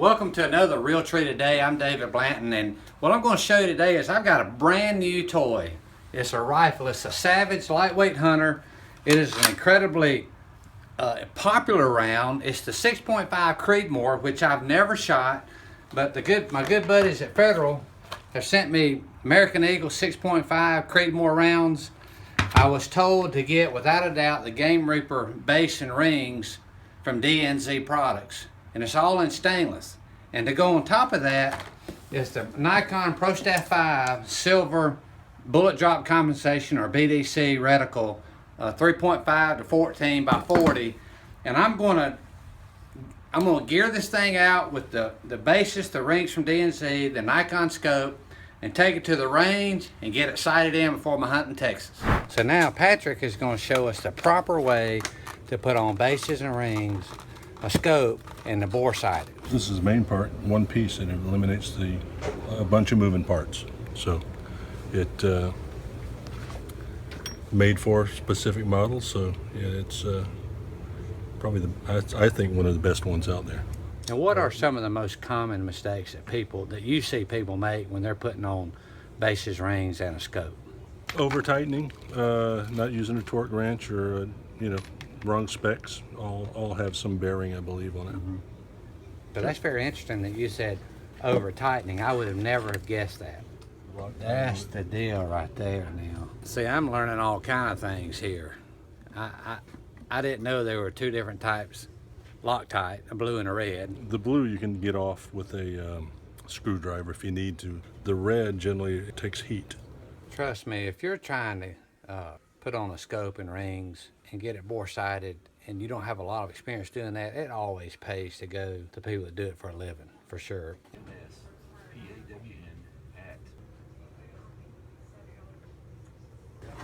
Welcome to another Realtree today. I'm David Blanton, and what I'm going to show you today is I've got a brand new toy. It's a rifle. It's a Savage Lightweight Hunter. It is an incredibly popular round. It's the 6.5 Creedmoor, which I've never shot, but my good buddies at Federal have sent me American Eagle 6.5 Creedmoor rounds. I was told to get, without a doubt, the Game Reaper base and rings from DNZ Products. And it's all in stainless. And to go on top of that is the Nikon ProStaff 5 silver bullet drop compensation, or BDC reticle, 3.5 to 14 by 40. And I'm gonna gear this thing out with the bases, the rings from DNZ, the Nikon scope, and take it to the range and get it sighted in before my hunt in Texas. So now Patrick is going to show us the proper way to put on bases and rings, a scope, and the bore sighted. This is the main part, one piece, and it eliminates a bunch of moving parts. So it made for specific models. So yeah, it's probably I think one of the best ones out there. And what are some of the most common mistakes that you see people make when they're putting on bases, rings, and a scope? Over tightening, not using a torque wrench, or wrong specs. All have some bearing, I believe, on it. Mm-hmm. But that's very interesting that you said over tightening. I would have never have guessed that. That's the deal right there now. See, I'm learning all kind of things here. I didn't know there were two different types, Loctite, a blue and a red. The blue you can get off with a screwdriver if you need to. The red generally it takes heat. Trust me, if you're trying to put on a scope and rings and get it bore sighted, and you don't have a lot of experience doing that, it always pays to go to people that do it for a living, for sure.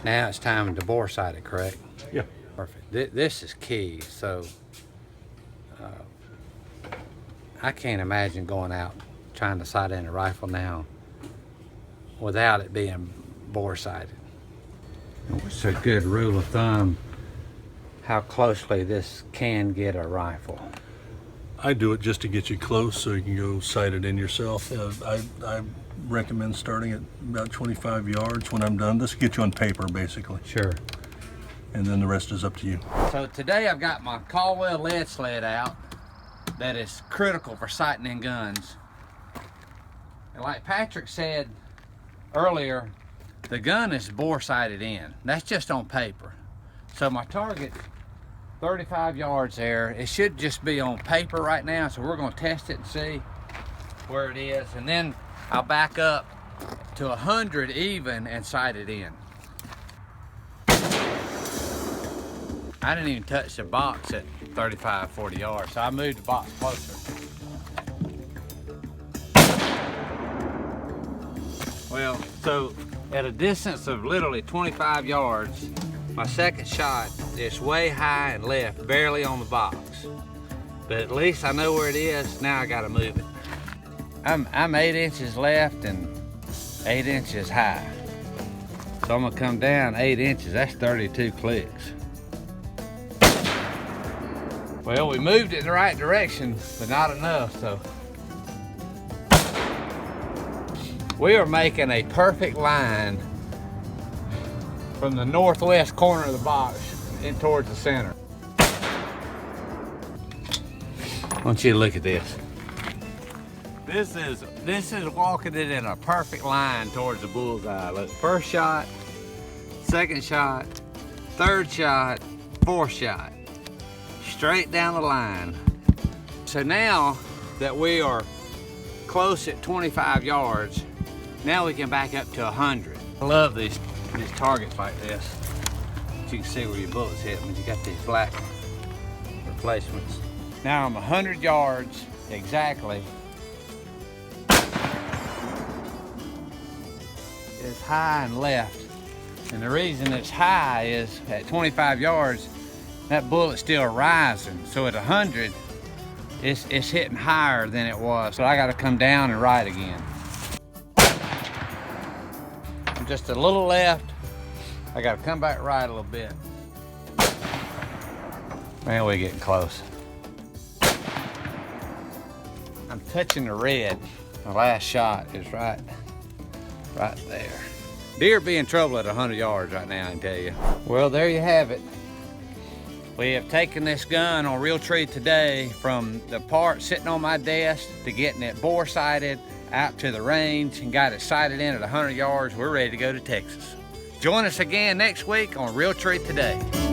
Now it's time to bore sight it, correct? Yeah. Perfect. This is key. So I can't imagine going out trying to sight in a rifle now without it being bore sighted. What's a good rule of thumb how closely this can get a rifle? I do it just to get you close so you can go sight it in yourself. I recommend starting at about 25 yards when I'm done. This will get you on paper, basically. Sure. And then the rest is up to you. So today I've got my Caldwell lead sled out that is critical for sighting in guns. And like Patrick said earlier, the gun is bore sighted in. That's just on paper. So my target, 35 yards there, it should just be on paper right now. So we're going to test it and see where it is. And then I'll back up to 100 even and sight it in. I didn't even touch the box at 35, 40 yards. So I moved the box closer. Well, so at a distance of literally 25 yards, my second shot is way high and left, barely on the box. But at least I know where it is. Now I gotta move it. I'm 8 inches left and 8 inches high. So I'm gonna come down 8 inches. That's 32 clicks. Well, we moved it in the right direction, but not enough, so. We are making a perfect line from the northwest corner of the box in towards the center. I want you to look at this. This is walking it in a perfect line towards the bullseye. Look, first shot, second shot, third shot, fourth shot. Straight down the line. So now that we are close at 25 yards, now we can back up to 100. I love these targets like this. You can see where your bullets hit when you got these black replacements. Now I'm 100 yards exactly. It's high and left. And the reason it's high is at 25 yards, that bullet's still rising. So at 100, it's hitting higher than it was. So I gotta come down and right again. Just a little left. I gotta come back right a little bit. Man, we're getting close. I'm touching the red. The last shot is right there. Deer be in trouble at 100 yards right now, I can tell you. Well, there you have it. We have taken this gun on Realtree today from the part sitting on my desk to getting it bore sighted out to the range and got it sighted in at 100 yards. We're ready to go to Texas. Join us again next week on Realtree Today.